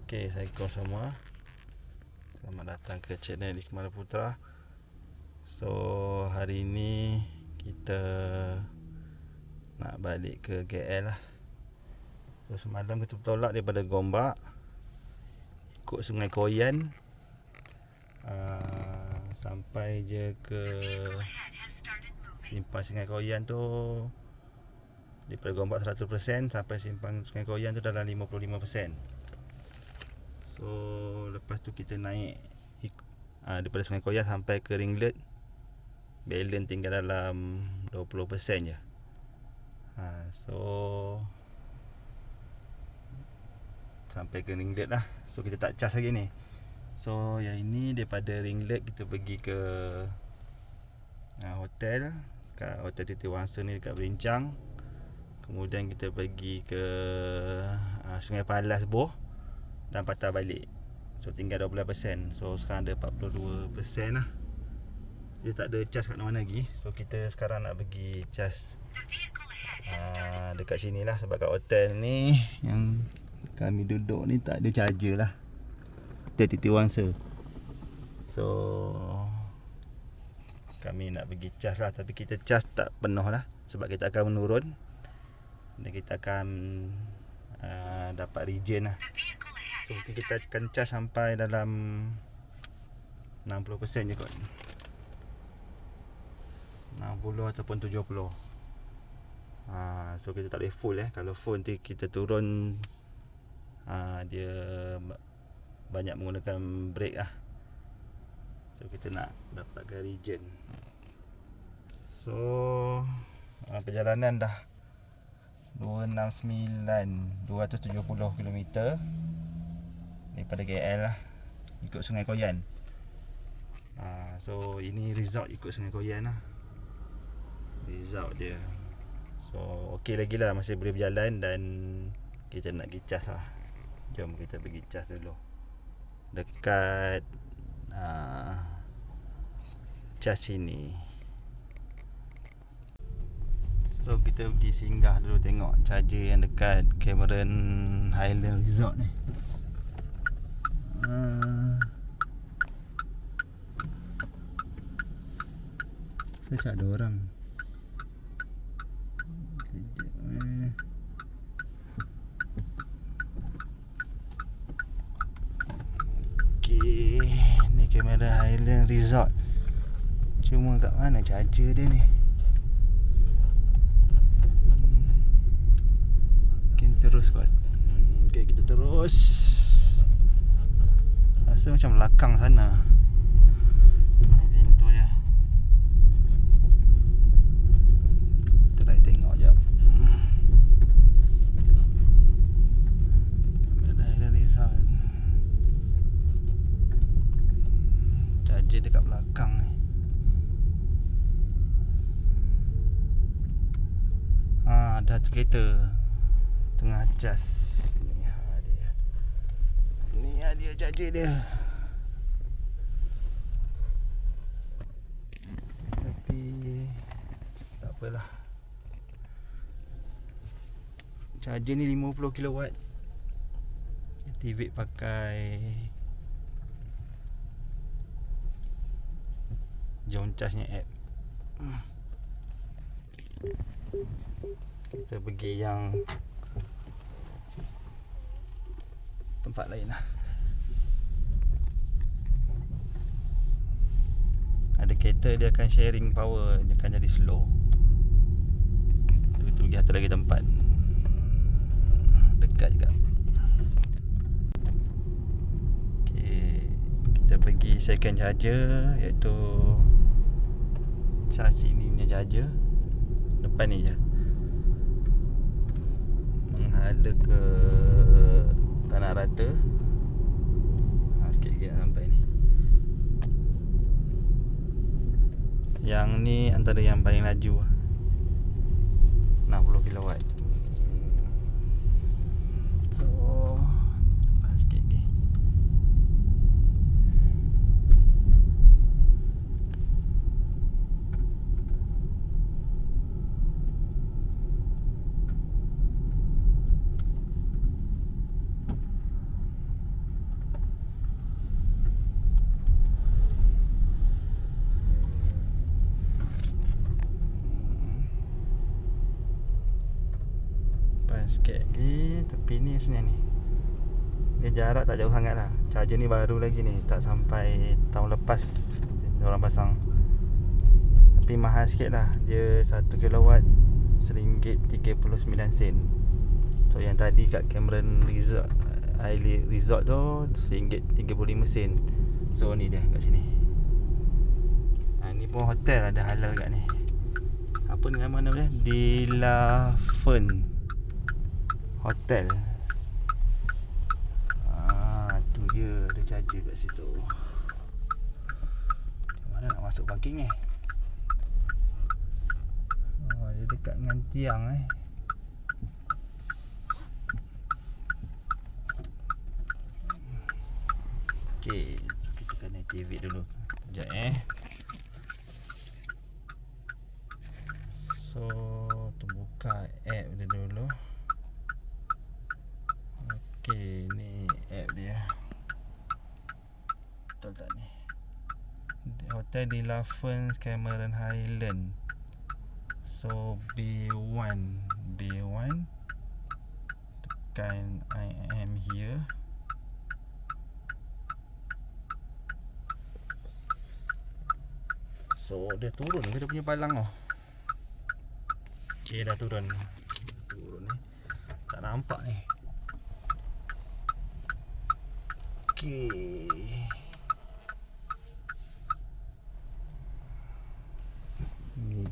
Okey, Assalamualaikum semua. Selamat datang ke channel Ikmal Putra. So, hari ini kita nak balik ke KL lah. So, semalam kita bertolak daripada Gombak, ikut Sungai Koyan, sampai je ke simpang Sungai Koyan tu. Daripada Gombak 100%, sampai simpang Sungai Koyan tu dalam 55%. So lepas tu kita naik daripada Sungai Koyan sampai ke Ringlet, balance tinggal dalam 20% je. So sampai ke Ringlet lah. So kita tak cas lagi ni. So yang ini daripada Ringlet kita pergi ke hotel, kat Hotel Titi Wangsa ni dekat Berincang. Kemudian kita pergi ke Sungai Palas Boh dan patah balik. So tinggal 12%. So sekarang ada 42% lah. Dia tak ada cas kat mana lagi. So kita sekarang nak pergi cas dekat sini lah. Sebab kat hotel ni yang kami duduk ni tak ada charger lah. Hotel Titi Wangsa. So kami nak pergi cas lah. Tapi kita cas tak penuh lah, sebab kita akan menurun dan kita akan dapat regen lah. So kita akan cas sampai dalam 60% je kot, 60 ataupun 70. So kita tak boleh full Kalau full nanti kita turun, dia banyak menggunakan brake lah. So kita nak dapatkan regen. So perjalanan dah 270 km daripada KL lah, ikut Sungai Koyan. So ini result ikut Sungai Koyan lah, result dia. So okey lagi lah, masih boleh berjalan. Dan kita nak pergi cas lah. Jom kita pergi cas dulu dekat cas sini. So kita pergi singgah dulu, tengok charger yang dekat Cameron Highland Resort ni. Saya cakap ada orang. Okey, ni Cameron Highland Resort. Cuma kat mana charger dia ni? Mungkin terus kot. Okey, kita terus. Rasa macam belakang sana. Ni pintu dia. Try tengok jap. Ada result. Charger dekat belakang ni. Dah kereta tengah cas. Ni dia charger dia. Tapi tak apalah. Charger ni 50 kW. Activate pakai Jom Charge nya app. Kita pergi yang tempat lain lah. Ada kereta dia akan sharing power, dia akan jadi slow. Kita pergi satu lagi tempat dekat juga. Okay, kita pergi second charger, iaitu charge sini punya charger. Depan ni je, menghadap ke Tanah Rata. Sikit lagi nak sampai ni. Yang ni antara yang paling laju, 60 kW. So lepas sikit lagi. Sikit lagi tepi ni sini ni. Dia jarak tak jauh sangat lah. Charger ni baru lagi ni, tak sampai tahun lepas diorang pasang. Tapi mahal sikit lah. Dia 1 kilowatt RM1.39. So yang tadi kat Cameron Resort tu RM1.35. So ni dia kat sini. Ni pun hotel ada halal kat ni. Apa ni nama dia? Delafen Hotel. Tu dia, ada charger kat situ. Mana nak masuk parking ni? Dia dekat dengan tiang Okey, kita kena activate dulu. Sekejap So, buka app dia dulu. Okey, ni app dia. Betul tak ni? Hotel Delafen Cameron Highland. So B1 tekan I am here. So dia turun ke dia punya palang tu? Okay, dah turun ni. Tak nampak ni. Okay. Ni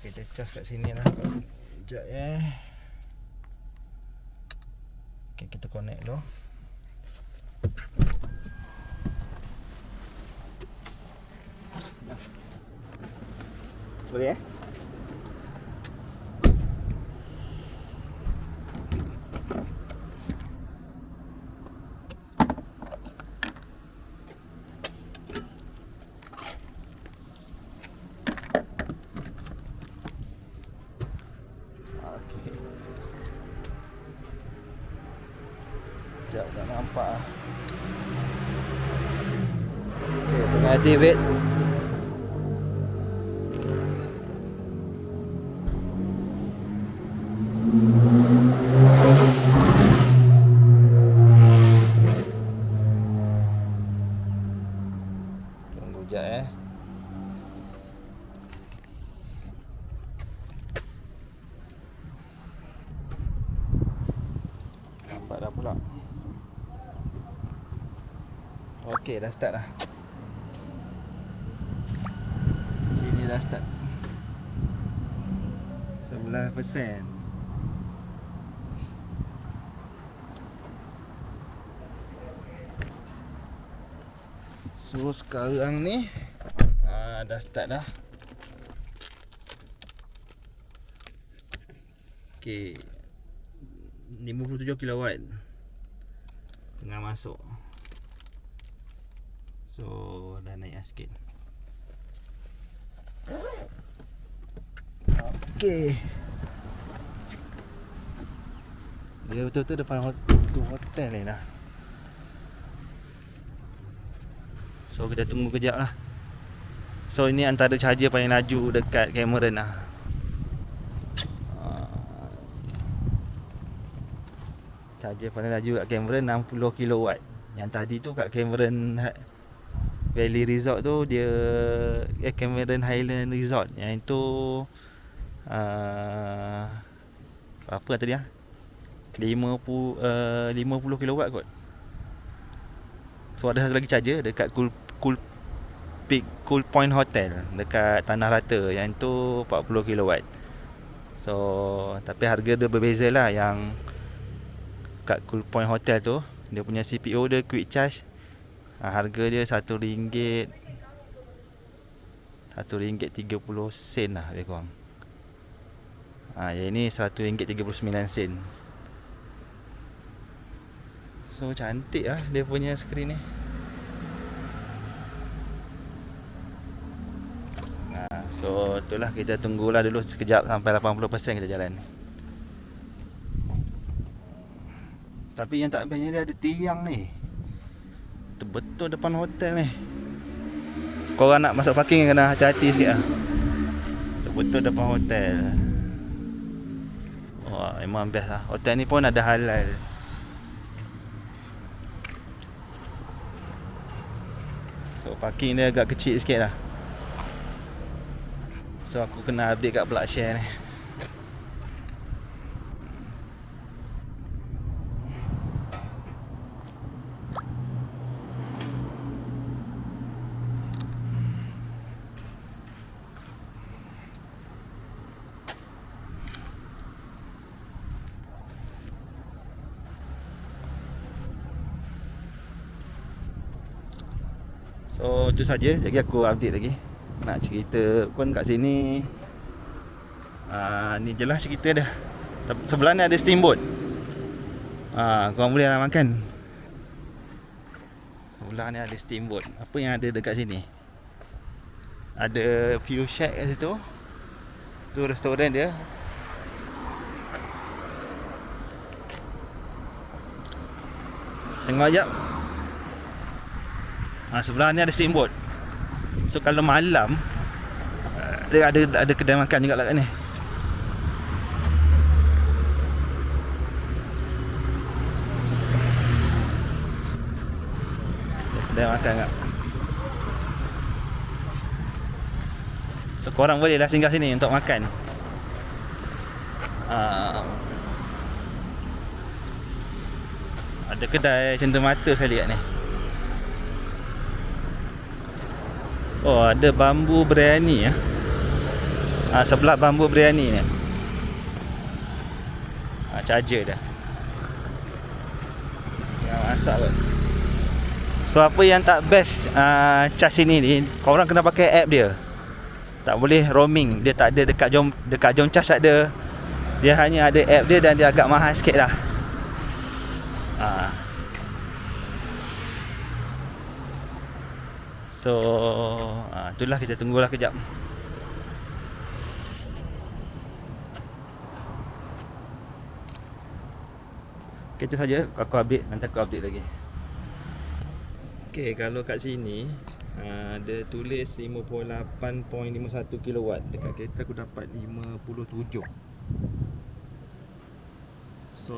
kita cas kat sini lah. Sekejap Okay, kita connect dulu. Boleh Sekejap, tak nampak lah. Okay, tengah activate. Tunggu sekejap nampak dah pula. Okey, dah start dah. Sini dah start 11%. So sekarang ni dah start dah. Okey, 57 kilowatt tengah masuk. So dah naik sikit. Okey, dia betul-betul depan hotel ni dah. So kita tunggu kejap lah. So ini antara charger paling laju dekat Cameron lah. Charger paling laju kat Cameron 60 kilowatt. Yang tadi tu kat Cameron Valley Resort tu dia Cameron Highland Resort. Yang itu apa tadi 50 kilowatt kot. So ada satu lagi charger dekat Cool Point Hotel dekat Tanah Rata, yang tu 40 kilowatt. So tapi harga dia berbeza lah. Yang kat Cool Point Hotel tu dia punya CPO dia quick charge, harga dia RM1.30 lah lebih kurang. Yang ini RM1.39. So cantik lah dia punya skrin ni. So itulah, kita tunggulah dulu sekejap sampai 80% kita jalan. Tapi yang tak bestnya dia ada tiang ni, betul depan hotel ni. Korang nak masuk parking kena hati-hati sikit lah. Betul depan hotel. Wah, memang best lah. Hotel ni pun ada halal. So parking dia agak kecil sikit lah. So aku kena update kat plug share ni. So itu saja. Jadi aku update lagi. Nak cerita pun kat sini. Ni je lah cerita dah. Sebelah ni ada steamboat. Korang boleh lah makan. Sebelah ni ada steamboat. Apa yang ada dekat sini? Ada view shack kat situ. Tu restoran dia. Tengok jap. Sebelah ni ada steamboat. So kalau malam dia ada kedai makan juga lah kat ni. Kedai makan kat. So korang boleh lah singgah sini untuk makan. Ada kedai cenderamata sekali kat ni. Oh, ada bambu biryani ya. Sebelah bambu biryani ni. Charger dah. Yang masak kot. So apa yang tak best charge sini ni, korang kena pakai app dia. Tak boleh roaming. Dia tak ada dekat jom charge tak ada. Dia hanya ada app dia dan dia agak mahal sikit lah. So itulah, kita tunggulah kejap. Itu saja aku update, nanti aku update lagi. Okay, kalau kat sini dia tulis 58.51 kW. Dekat kereta aku dapat 57. So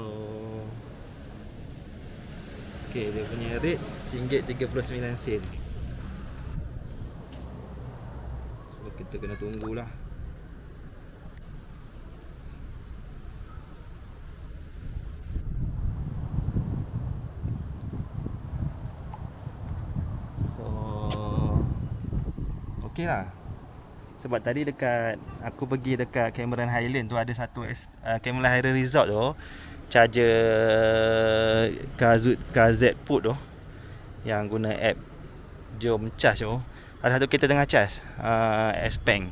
okay, dia punya rate RM1.39. So kita kena tunggulah. So okey lah. Sebab tadi dekat aku pergi dekat Cameron Highland tu, ada satu Cameron Highland Resort tu, charger KZ Put tu yang guna app jom charge tu, ada satu kereta tengah charge S-Bank.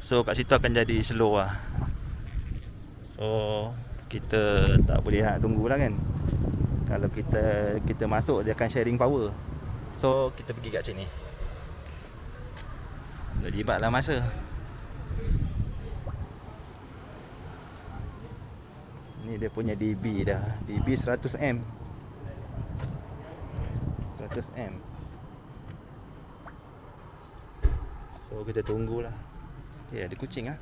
So kat situ akan jadi slow lah. So kita tak boleh nak tunggulah kan. Kalau kita masuk, dia akan sharing power. So kita pergi kat sini. Dah jibatlah masa. Ni dia punya DB dah. DB 100M. 100M. So kita tunggulah. Ada kucing lah.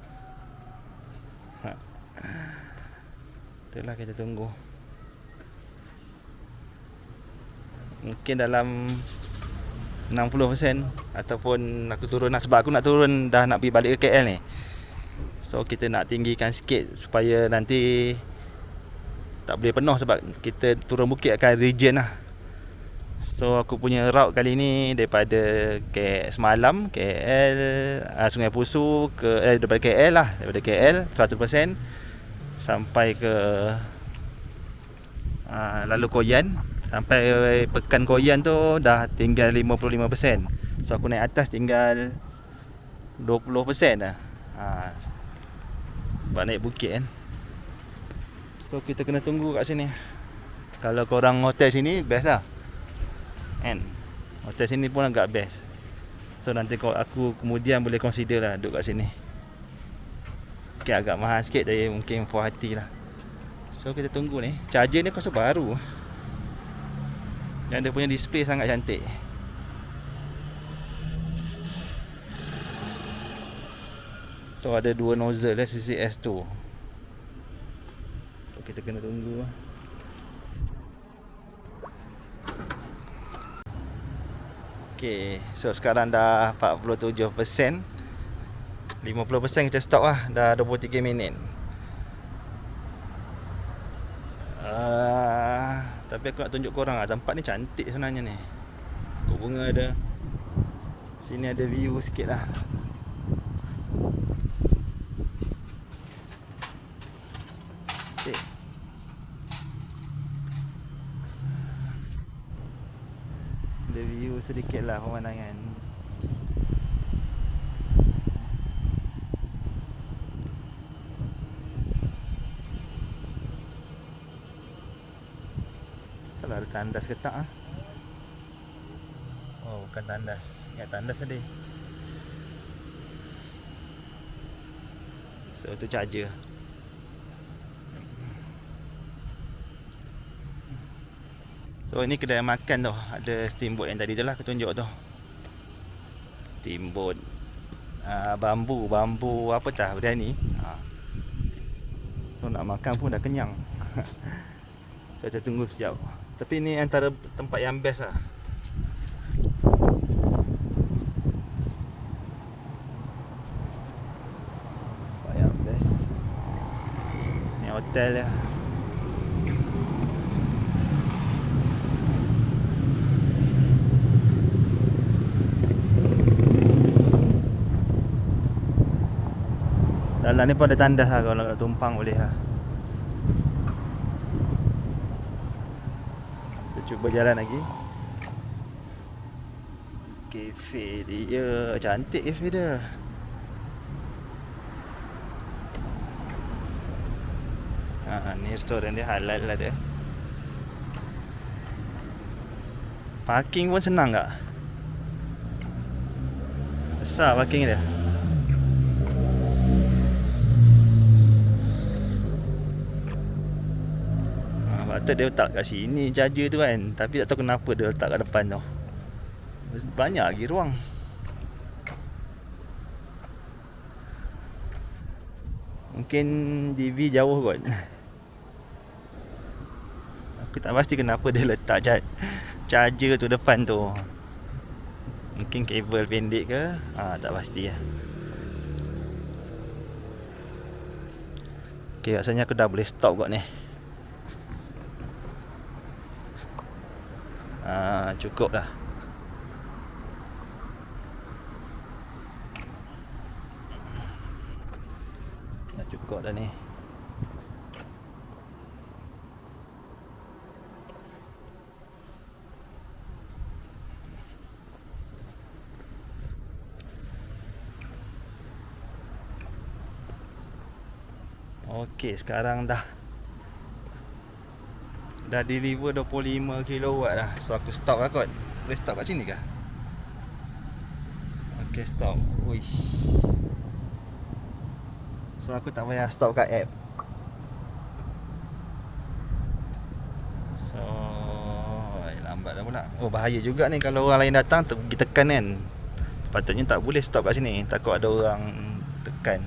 Itulah, kita tunggu. Mungkin dalam 60% ataupun aku turun lah, sebab aku nak turun dah nak pergi balik ke KL ni. So kita nak tinggikan sikit supaya nanti tak boleh penuh, sebab kita turun bukit akan region lah. So aku punya route kali ni daripada semalam KL, Sungai Pusu ke daripada KL lah, daripada KL 100% sampai ke Lalu Koyan. Sampai Pekan Koyan tu dah tinggal 55%. So aku naik atas tinggal 20% lah. Sebab naik bukit kan. So kita kena tunggu kat sini. Kalau korang hotel sini, best lah kan. Hotel sini pun agak best. So nanti aku kemudian boleh consider lah duduk kat sini. Okay, agak mahal sikit, tapi mungkin puas hati lah. So kita tunggu ni. Charger ni aku rasa baru. Dan dia punya display sangat cantik. So ada dua nozzle lah, CCS tu. kita kena tunggu. Okay, so sekarang dah 47%. 50% kita stop lah. Dah 23 minit. Tapi aku nak tunjuk korang lah, tempat ni cantik sebenarnya ni. Pokok bunga ada. Sini ada view sikit lah. Okay. Ada view sedikit lah pemandangan. Salah ada tandas ke tak ah? Oh, bukan tandas. Ya, tandas tadi. So, tu charger. So, ini kedai makan tu. Ada steamboat yang tadi tu lah aku tunjuk tu. Steamboat. Bambu apa tah biryani. So, nak makan pun dah kenyang. So, kita tunggu sekejap. Tapi ni antara tempat yang best lah. Tempat yang best. Ni hotel ya. Dalam ni pun ada tandas lah, kalau nak tumpang boleh lah. Kita cuba jalan lagi. Kafe dia, cantik kafe dia. Ni restoran dia, halal lah dia. Parking pun senang tak? Besar parking dia. Patut dia letak kat sini charger tu kan. Tapi tak tahu kenapa dia letak kat depan tu. Banyak lagi ruang. Mungkin DV jauh kot. Aku tak pasti kenapa dia letak charger tu depan tu. Mungkin kabel pendek ke? Tak pasti lah. Okay, rasanya aku dah boleh stop kot ni. Cukup dah. Dah cukup dah ni. Okey, sekarang dah deliver 25 kW dah. So aku stop lah kot. Boleh stop kat sini kah? Okey, stop. Uish. So aku tak payah stop kat app. So lambat dah pula. Oh, bahaya juga ni kalau orang lain datang pergi tekan kan. Patutnya tak boleh stop kat sini, takut ada orang tekan.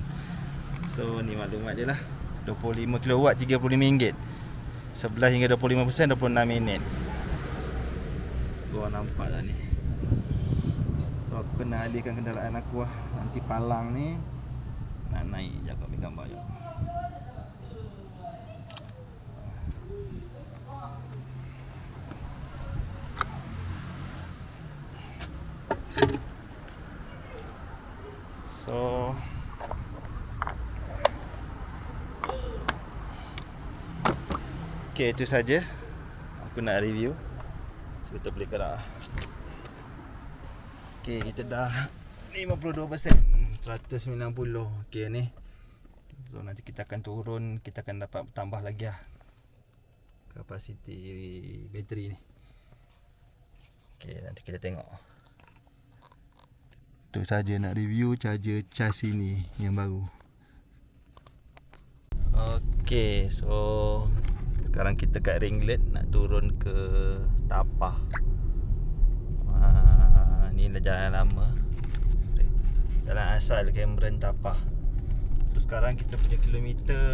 So ni maklumat dia lah. 25 kW RM35. 11 hingga 25%, 26 minit. Korang nampak lah ni. So aku kena alihkan kenderaan aku lah. Nanti palang ni nak naik. Sekejap aku ambil gambar je. So okay, itu saja aku nak review. Sebetul boleh gerak. Okay, kita dah 52%, 190. Okay ni. So nanti kita akan turun, kita akan dapat tambah lagi lah kapasiti bateri ni. Okay, nanti kita tengok. Itu saja nak review charger cas ini yang baru. Okay, so sekarang kita kat Ringlet nak turun ke Tapah. Ni dah jalan lama. Jalan asal Cameron Tapah. So sekarang kita punya kilometer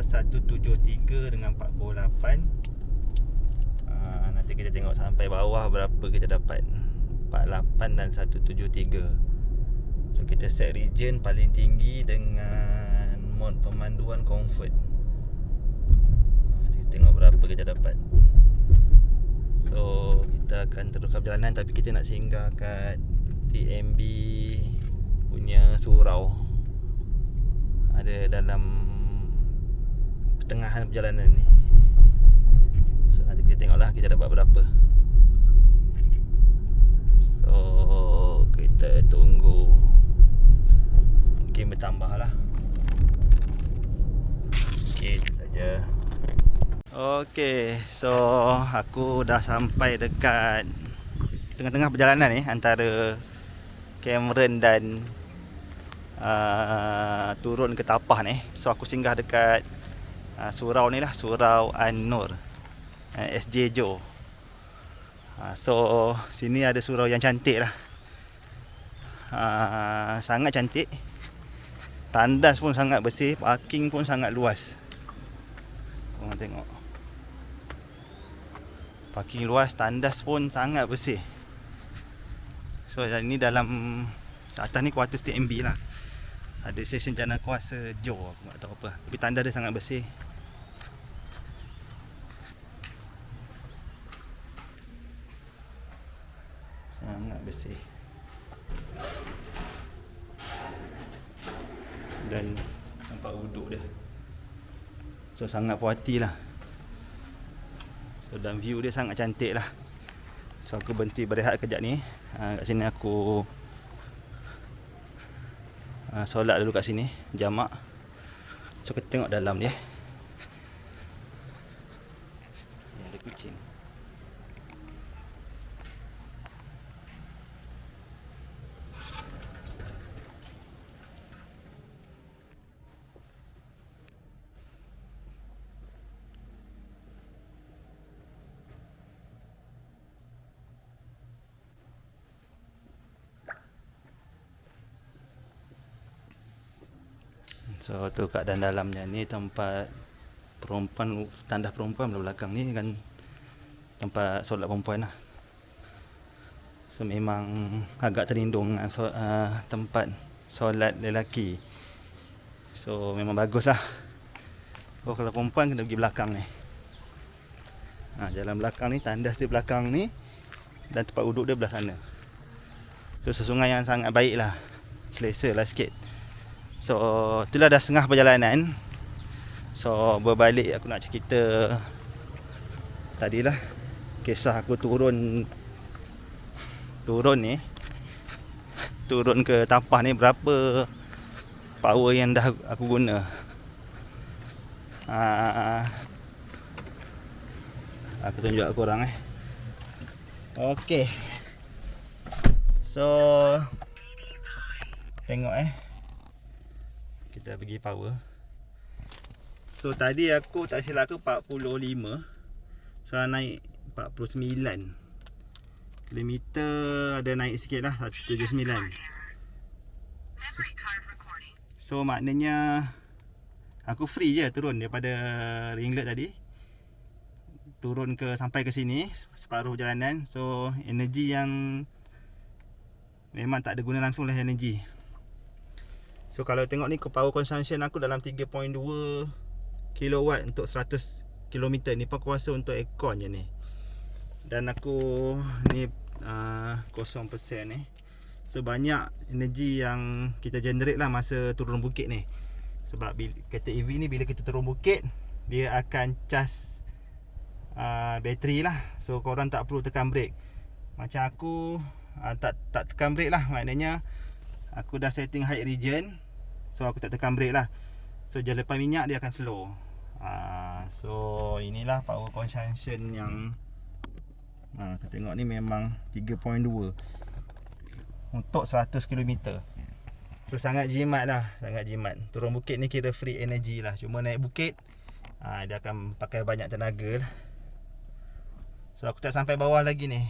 173 dengan 48. Nanti kita tengok sampai bawah berapa kita dapat. 48 dan 173. So kita set region paling tinggi dengan mod pemanduan comfort. Kita tengok berapa kita dapat. So kita akan teruskan perjalanan, tapi kita nak singgah kat TMB punya surau. Ada dalam pertengahan perjalanan ni. So nanti kita tengoklah kita dapat berapa. So kita tunggu. Mungkin bertambah lah. Okey saja. Okey, so aku dah sampai dekat tengah-tengah perjalanan ni antara Cameron dan turun ke Tapah ni. So aku singgah dekat surau ni lah, Surau An-Nur, SJ Jo. So sini ada surau yang cantik lah. Sangat cantik. Tandas pun sangat bersih, parking pun sangat luas. Korang tengok, parking luas, tandas pun sangat bersih. So ini dalam atas ni kuartus TMB lah. Ada stesen jana kuasa Jo, aku tak tahu apa. Tapi tanda dia sangat bersih. Sangat bersih. Dan nampak wuduk dia. So sangat puas hati lah. So dan view dia sangat cantik lah. So aku berhenti berehat kejap ni. Kat sini aku solat dulu kat sini, jamak. So kita tengok dalam dia. Ada kucing. So tu keadaan dalamnya ni, tempat perempuan, tandas perempuan belah belakang ni kan, tempat solat perempuan lah. So memang agak terlindung tempat solat lelaki. So memang bagus lah. So kalau perempuan kena pergi belakang ni. Jalan belakang ni, tandas di belakang ni, dan tempat duduk dia belah sana. So sesungai yang sangat baik lah, selesa lah sikit. So itulah dah setengah perjalanan. So berbalik aku nak cerita tadilah kisah aku turun ni, turun ke Tapah ni, berapa power yang dah aku guna. Aku tunjuk korang Okey. So tengok kita pergi power. So tadi aku tak silap aku 45. So naik 49 kilometer, ada naik sikit lah, 179. So maknanya aku free je turun daripada Ringlet tadi, turun ke sampai ke sini separuh perjalanan. So energi yang memang tak ada guna langsung lah energi. So kalau tengok ni, power consumption aku dalam 3.2 kilowatt untuk 100 km. Ni pun kuasa untuk aircon je ni. Dan aku ni 0% So banyak energi yang kita generate lah masa turun bukit ni. Sebab kereta EV ni bila kita turun bukit, dia akan cas bateri lah. So korang tak perlu tekan brake. Macam aku tak tekan brake lah. Maknanya aku dah setting high region, so aku tak tekan brake lah. So jalapan minyak dia akan slow. So inilah power consumption yang kita tengok ni memang 3.2 untuk 100 km. So sangat jimat lah, sangat jimat. Turun bukit ni kira free energy lah. Cuma naik bukit dia akan pakai banyak tenaga lah. So aku tak sampai bawah lagi ni.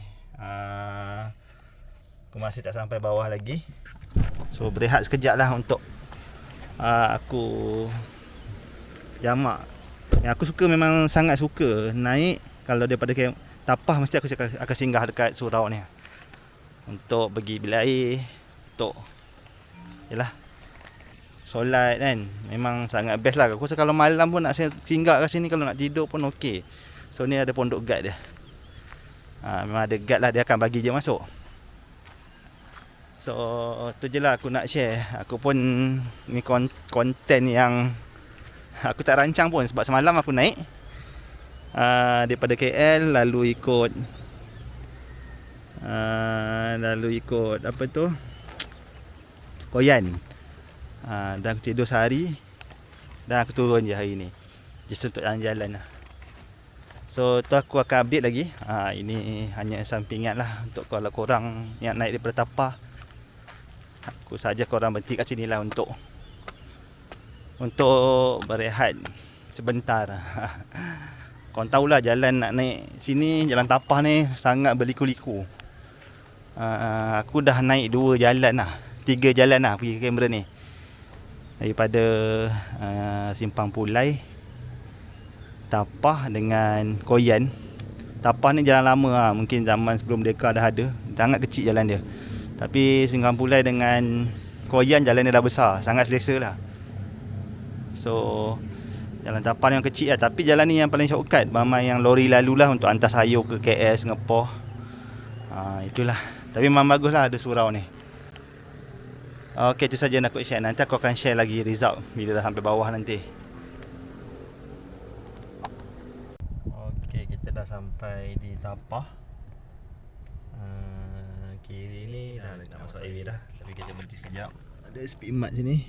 Aku masih tak sampai bawah lagi. So berehat sekejap lah untuk aku jamak. Yang aku suka, memang sangat suka naik. Kalau daripada Tapah, mesti aku akan singgah dekat surau ni untuk pergi bilik air, untuk yalah solat kan. Memang sangat best lah. Aku rasa kalau malam pun nak singgah kat sini, kalau nak tidur pun okey. So ni ada pondok guard dia. Memang ada guard lah, dia akan bagi je masuk. So tu je lah aku nak share. Aku pun ni konten yang aku tak rancang pun, sebab semalam aku naik daripada KL lalu ikut apa tu, Koyan. Dan aku tidur sehari dan aku turun je hari ni, just untuk jalan-jalan lah. So tu aku akan update lagi. Ini hanya sampingan lah untuk kalau korang yang naik daripada Tapah. Aku saja korang berhenti kat sini lah untuk berehat sebentar. Korang tahulah jalan nak naik sini, jalan Tapah ni sangat berliku-liku. Aku dah naik 2 jalan lah, 3 jalan lah pergi ke Cameron ni. Daripada Simpang Pulai, Tapah dengan Koyan. Tapah ni jalan lama lah, mungkin zaman sebelum Merdeka dah ada. Sangat kecil jalan dia. Tapi Simpang Pulai dengan Koyan jalan dia dah besar, sangat selesa lah. So jalan Tapah ni yang kecil lah, tapi jalan ni yang paling shortcut. Ramai yang lori lalu lah untuk hantar sayur ke KL, Singapore. Itulah. Tapi memang bagus lah ada surau ni. Okey, itu saja nak aku share. Nanti aku akan share lagi result bila dah sampai bawah nanti. Okey, kita dah sampai di Tapah. Kiri ni dah nak masuk highway dah, tapi kita berhenti sekejap. Ada speed mat sini.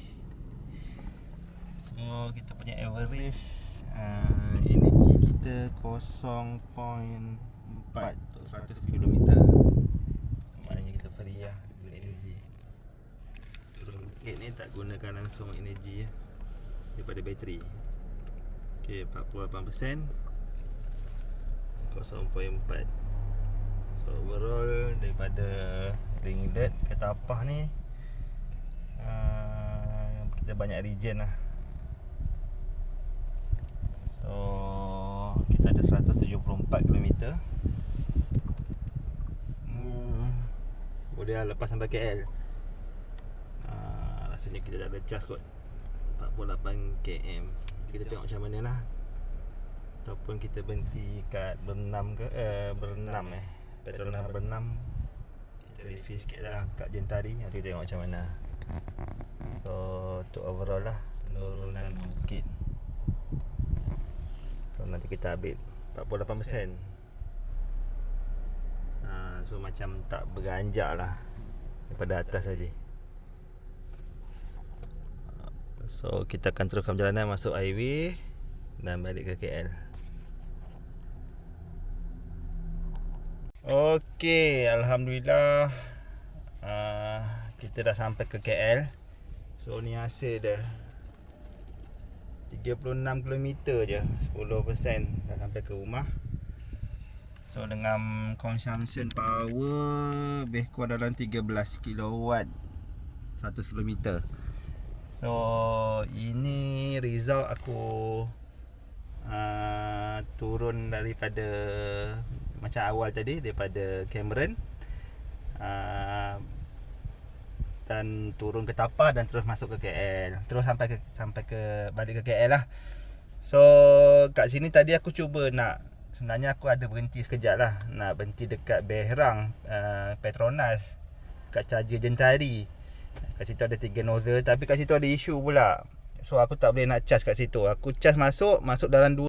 So kita punya average energy kita 0.4 untuk 100 km. Maknanya kita free lah guna energy. Turun bukit ni tak gunakan langsung energy daripada bateri. Okay, 48%, 0.4. So overall daripada Ring Dirt ke Tapah ni kita banyak region lah. So kita ada 174 km. Boleh lah lepas sampai KL. Rasanya kita dah ada charge kot, 48 km. Kita tengok macam mana lah. Ataupun kita berhenti kat Bernam ke Petronas Bernam. Kita refill sikit lah kat Jentari. Nanti tengok macam mana. So untuk overall lah penurunan bukit. So nanti kita ambil 48%. So macam tak beranjak lah daripada atas saja. So kita akan teruskan perjalanan masuk highway dan balik ke KL. Okey, alhamdulillah kita dah sampai ke KL. So ni hasil dia 36 km je, 10% dah sampai ke rumah. So dengan consumption power lebih kurang dalam 13 kW 100 km. So ini result aku turun daripada macam awal tadi, daripada Cameron dan turun ke Tapah dan terus masuk ke KL. Terus sampai ke balik ke KL lah. So kat sini tadi aku cuba sebenarnya aku ada berhenti sekejap lah. Nak berhenti dekat Behrang Petronas, kat charger Jentari. Kat situ ada 3 nozzle, tapi kat situ ada isu pula. So aku tak boleh nak charge kat situ. Aku charge masuk dalam 2